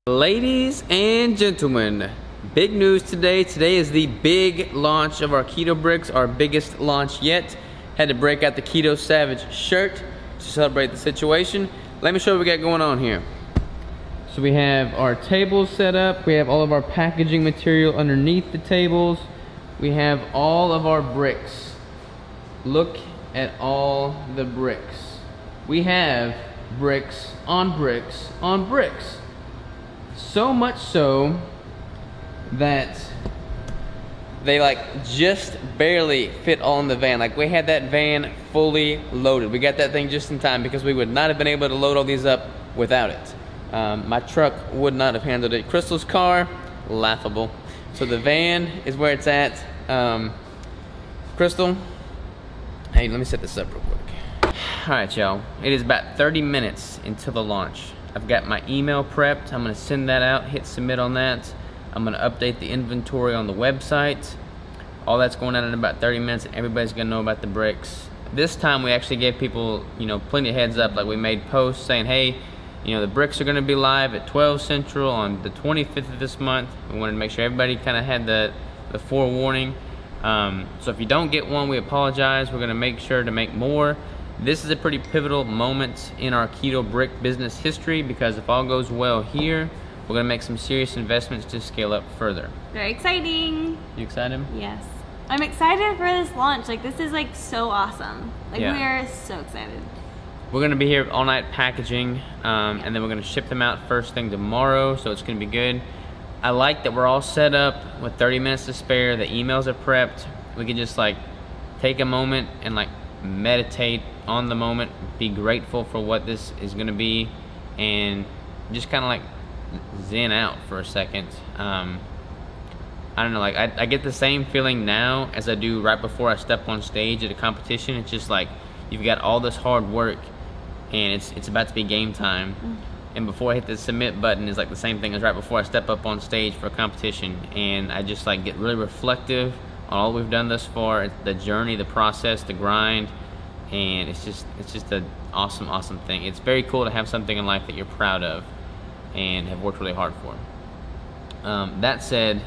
Ladies and gentlemen, big news today. Today is the big launch of our Keto Bricks, our biggest launch yet. Had to break out the Keto Savage shirt to celebrate the situation. Let me show you what we got going on here. So we have our tables set up. We have all of our packaging material underneath the tables. We have all of our bricks. Look at all the bricks. We have bricks on bricks on bricks. So much so that they like just barely fit all in the van. Like we had that van fully loaded. We got that thing just in time because we would not have been able to load all these up without it. My truck would not have handled it. Crystal's car, laughable. So the van is where it's at. Crystal, hey, let me set this up real quick. All right, y'all. It is about 30 minutes until the launch. I've got my email prepped. I'm gonna send that out, hit submit on that. I'm gonna update the inventory on the website. All that's going on in about 30 minutes and everybody's gonna know about the bricks. This time we actually gave people, plenty of heads up. Like we made posts saying, hey, the bricks are gonna be live at 12 Central on the 25th of this month. We wanted to make sure everybody kind of had the forewarning. So if you don't get one, we apologize. We're gonna make sure to make more. This is a pretty pivotal moment in our Keto Brick business history because if all goes well here, we're gonna make some serious investments to scale up further. Very exciting. You excited? Yes. I'm excited for this launch. Like this is like so awesome. Like Yeah. we are so excited. We're gonna be here all night packaging, and then we're gonna ship them out first thing tomorrow, so it's gonna be good. I like that we're all set up with 30 minutes to spare. The emails are prepped. We can just like take a moment and like meditate on the moment, be grateful for what this is gonna be, and just kind of like zen out for a second. I don't know, like I get the same feeling now as I do right before I step on stage at a competition. It's just like you've got all this hard work and it's about to be game time. And before I hit the submit button is like the same thing as right before I step up on stage for a competition. And I just like get really reflective on all we've done thus far, the journey, the process, the grind, and it's just an awesome thing. It's very cool to have something in life that you're proud of and have worked really hard for. That said,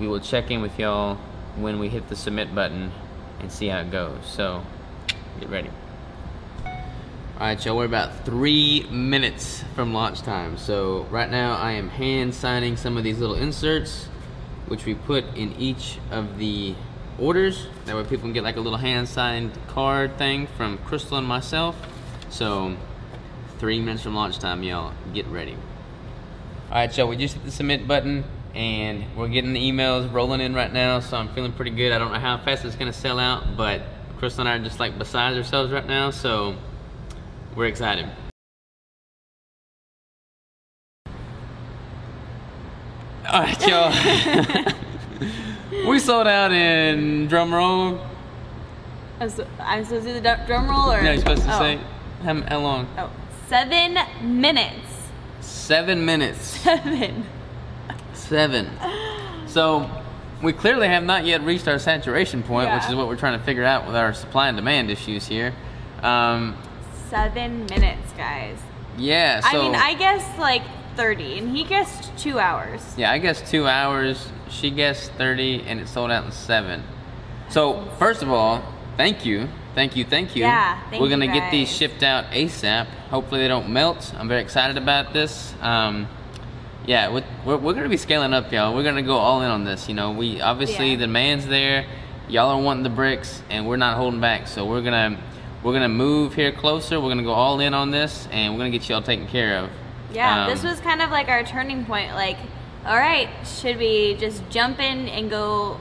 we will check in with y'all when we hit the submit button and see how it goes. So get ready. All right, y'all, we're about 3 minutes from launch time. So right now I am hand signing some of these little inserts, which we put in each of the orders. That way people can get like a little hand signed card thing from Crystal and myself. So 3 minutes from launch time, y'all, get ready. All right, y'all, we just hit the submit button and we're getting the emails rolling in right now. So I'm feeling pretty good. I don't know how fast it's gonna sell out, but Crystal and I are just like beside ourselves right now. So we're excited. All right, y'all. We sold out in drum roll. I'm supposed to do the drum roll or? No, you're supposed to say how long? Oh, 7 minutes. 7 minutes. 7. 7. So we clearly have not yet reached our saturation point, which is what we're trying to figure out with our supply and demand issues here. 7 minutes, guys. Yeah. So, I mean, I guessed like 30, and he guessed 2 hours. Yeah, I guessed 2 hours. She guessed 30, and it sold out in 7. So first of all, thank you. Yeah, thank We're gonna you get these guys. shipped out ASAP. Hopefully they don't melt. I'm very excited about this. Yeah, we're gonna be scaling up, y'all. We're gonna go all in on this. We obviously the demand's there. Y'all are wanting the bricks, and we're not holding back. So we're gonna move here closer. We're gonna go all in on this, and we're gonna get y'all taken care of. Yeah, this was kind of like our turning point. Like, all right, should we just jump in and go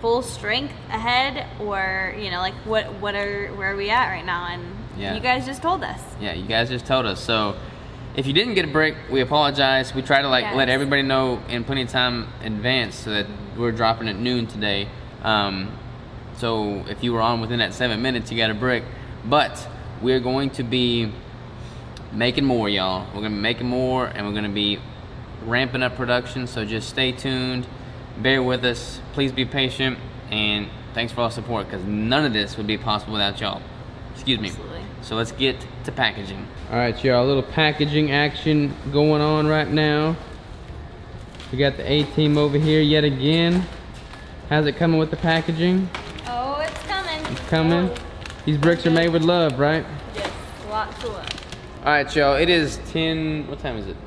full strength ahead, or like where are we at right now? And you guys just told us. Yeah, you guys just told us. So if you didn't get a brick, we apologize. We try to let everybody know in plenty of time in advance so that we're dropping at noon today. So if you were on within that 7 minutes, you got a brick. But we're going to be making more, y'all. We're gonna be making more, and we're gonna be ramping up production. So just stay tuned, bear with us, please be patient, and thanks for all the support, because none of this would be possible without y'all. Excuse me. Absolutely. So let's get to packaging. All right, y'all, a little packaging action going on right now. We got the A-team over here yet again. How's it coming with the packaging? Oh, it's coming. It's coming. Oh. These bricks are made with love, right? Yes, lots of love. All right, y'all, it is 10, what time is it?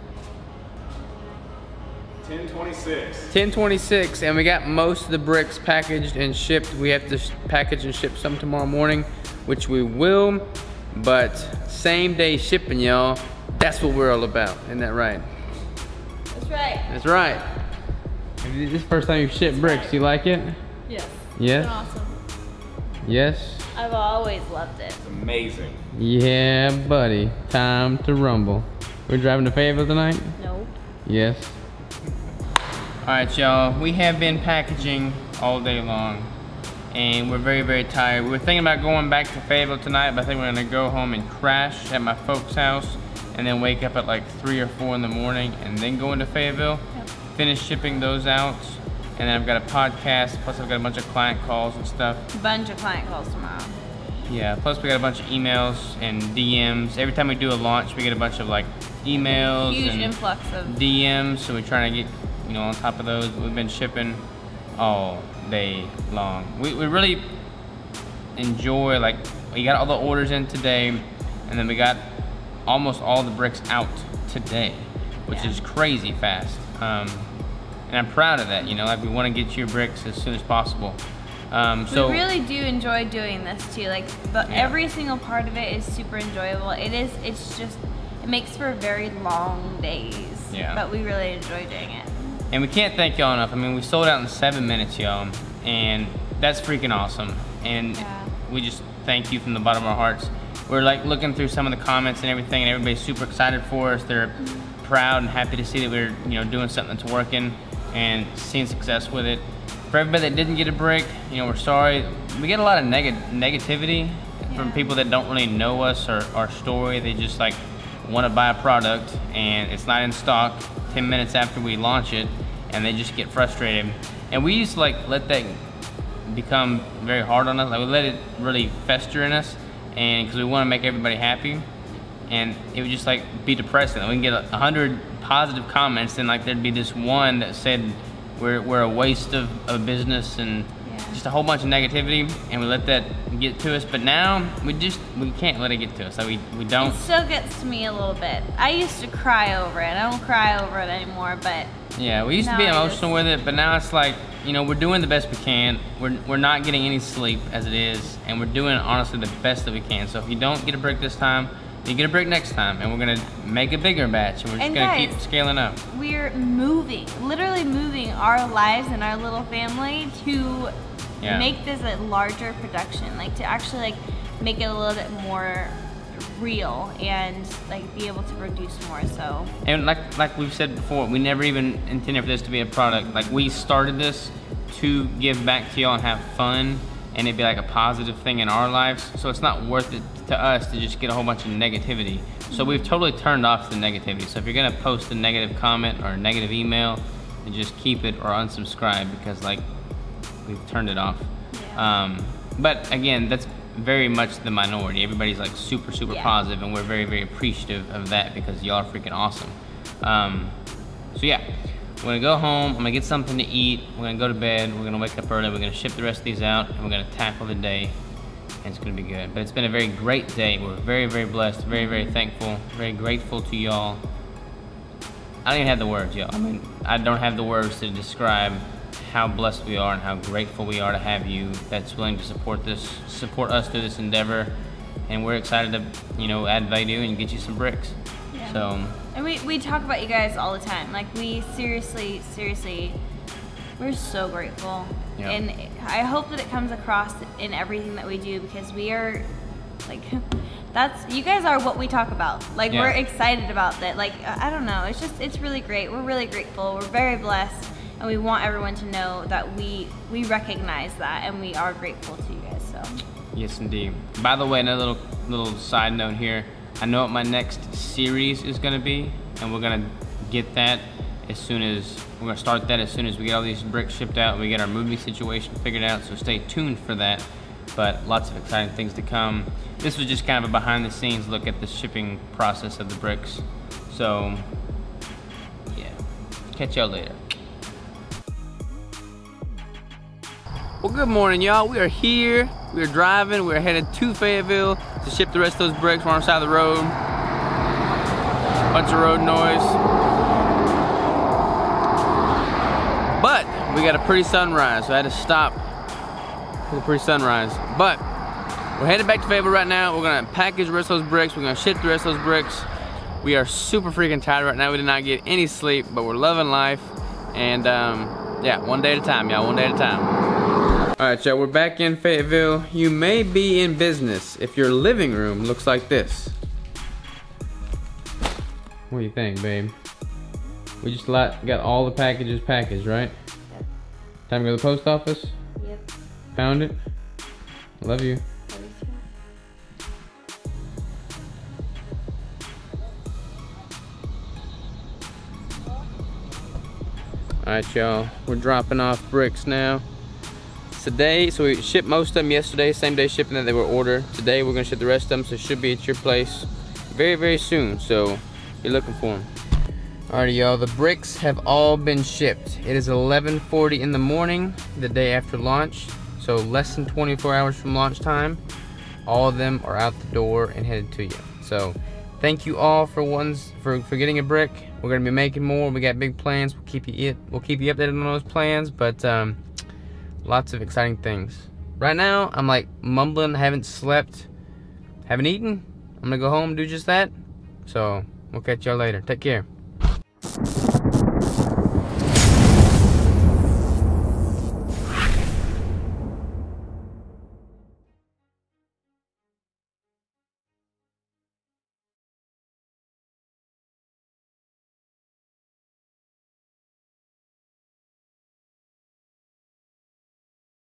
10:26. 10:26, and we got most of the bricks packaged and shipped. We have to package and ship some tomorrow morning, which we will, but same day shipping, y'all. That's what we're all about, isn't that right? That's right. That's right. This is the first time you've shipped bricks. You like it? Yes. Yes? It's been awesome. Yes? I've always loved it. It's amazing. Yeah, buddy. Time to rumble. We're driving to Fayetteville tonight? No. Yes. All right, y'all. We have been packaging all day long, and we're very, very tired. We were thinking about going back to Fayetteville tonight, but I think we're gonna go home and crash at my folks' house, and then wake up at like 3 or 4 in the morning, and then go into Fayetteville. Yep. Finish shipping those out, and then I've got a podcast, plus I've got a bunch of client calls and stuff. Bunch of client calls tomorrow. Yeah, plus we got a bunch of emails and DMs. Every time we do a launch, we get a bunch of like emails Huge and influx of DMs, so we're trying to get, you know, on top of those. We've been shipping all day long. We really enjoy, like, we got all the orders in today, and then we got almost all the bricks out today, which is crazy fast. And I'm proud of that, you know, like we want to get your bricks as soon as possible. So we really do enjoy doing this too. Like every single part of it is super enjoyable. It's just, it makes for very long days. Yeah. But we really enjoy doing it. And we can't thank y'all enough. I mean, we sold out in 7 minutes, y'all, and that's freaking awesome. And we just thank you from the bottom of our hearts. We're like looking through some of the comments and everything, and everybody's super excited for us. They're proud and happy to see that we're, you know, doing something that's working and seeing success with it. For everybody that didn't get a brick, you know, we're sorry. We get a lot of negativity from people that don't really know us or our story. They just like want to buy a product and it's not in stock 10 minutes after we launch it, and they just get frustrated. And we used to like let that become very hard on us. Like we let it really fester in us, and because we want to make everybody happy, and it would just like be depressing. We can get 100 positive comments, and like there'd be this one that said we're a waste of a business, and just a whole bunch of negativity, and we let that get to us. But now we can't let it get to us. Like we don't. It still gets to me a little bit. I used to cry over it. I don't cry over it anymore, but yeah, we used to be emotional with it, but now it's like, you know, we're doing the best we can. We're not getting any sleep as it is, and we're doing honestly the best that we can. So if you don't get a brick this time, you get a brick next time, and we're gonna make a bigger batch, and we're just gonna keep scaling up. We're literally moving our lives and our little family to make this a larger production, like to actually like make it a little bit more real and like be able to produce more. So, and like we've said before, we never even intended for this to be a product. Like we started this to give back to y'all and have fun, and it'd be like a positive thing in our lives. So it's not worth it to us to just get a whole bunch of negativity. So we've totally turned off the negativity. So if you're gonna post a negative comment or a negative email, then just keep it or unsubscribe, because like we've turned it off. But again, that's very much the minority. Everybody's like super positive, and we're very, very appreciative of that, because y'all are freaking awesome. So yeah, we're gonna go home, I'm gonna get something to eat, we're gonna go to bed, we're gonna wake up early, we're gonna ship the rest of these out, and we're gonna tackle the day, and it's gonna be good. But it's been a very great day. We're very, very blessed, very, very thankful, very grateful to y'all. I don't even have the words, y'all. I mean, I don't have the words to describe how blessed we are and how grateful we are to have you that's willing to support us through this endeavor. And we're excited to, you know, add value and get you some bricks. So. And we talk about you guys all the time. Like we seriously, we're so grateful. And I hope that it comes across in everything that we do, because we are like, you guys are what we talk about. Like we're excited about that. Like, I don't know, it's really great. We're really grateful. We're very blessed. And we want everyone to know that we recognize that, and we are grateful to you guys. So. Yes, indeed. By the way, another little side note here. I know what my next series is going to be, and we're going to get that as soon as we get all these bricks shipped out and we get our movie situation figured out. So stay tuned for that. but lots of exciting things to come. This was just kind of a behind the scenes look at the shipping process of the bricks. So yeah, catch y'all later. Well, good morning, y'all. We are here. We are driving. We're headed to Fayetteville to ship the rest of those bricks. We're on the side of the road. Bunch of road noise. But we got a pretty sunrise, so I had to stop for the pretty sunrise. But we're headed back to Fayetteville right now. We're gonna package the rest of those bricks. We're gonna ship the rest of those bricks. We are super freaking tired right now. We did not get any sleep, but we're loving life. And yeah, one day at a time, y'all, one day at a time. All right, y'all, we're back in Fayetteville. You may be in business if your living room looks like this. What do you think, babe? We just got all the packages packaged, right? Yep. Time to go to the post office? Yep. Found it? Love you. Alright, y'all, we're dropping off bricks now. Today, so we shipped most of them yesterday, same day shipping that they were ordered. Today we're gonna ship the rest of them, so it should be at your place very, very soon, so you're looking for them. Alrighty, y'all, the bricks have all been shipped. It is 11:40 in the morning, the day after launch, so less than 24 hours from launch time. All of them are out the door and headed to you. So thank you all for getting a brick. We're gonna be making more. We got big plans. We'll keep you updated on those plans, but lots of exciting things. Right now, I'm like mumbling, haven't slept, haven't eaten. I'm gonna go home and do just that. So we'll catch y'all later. Take care.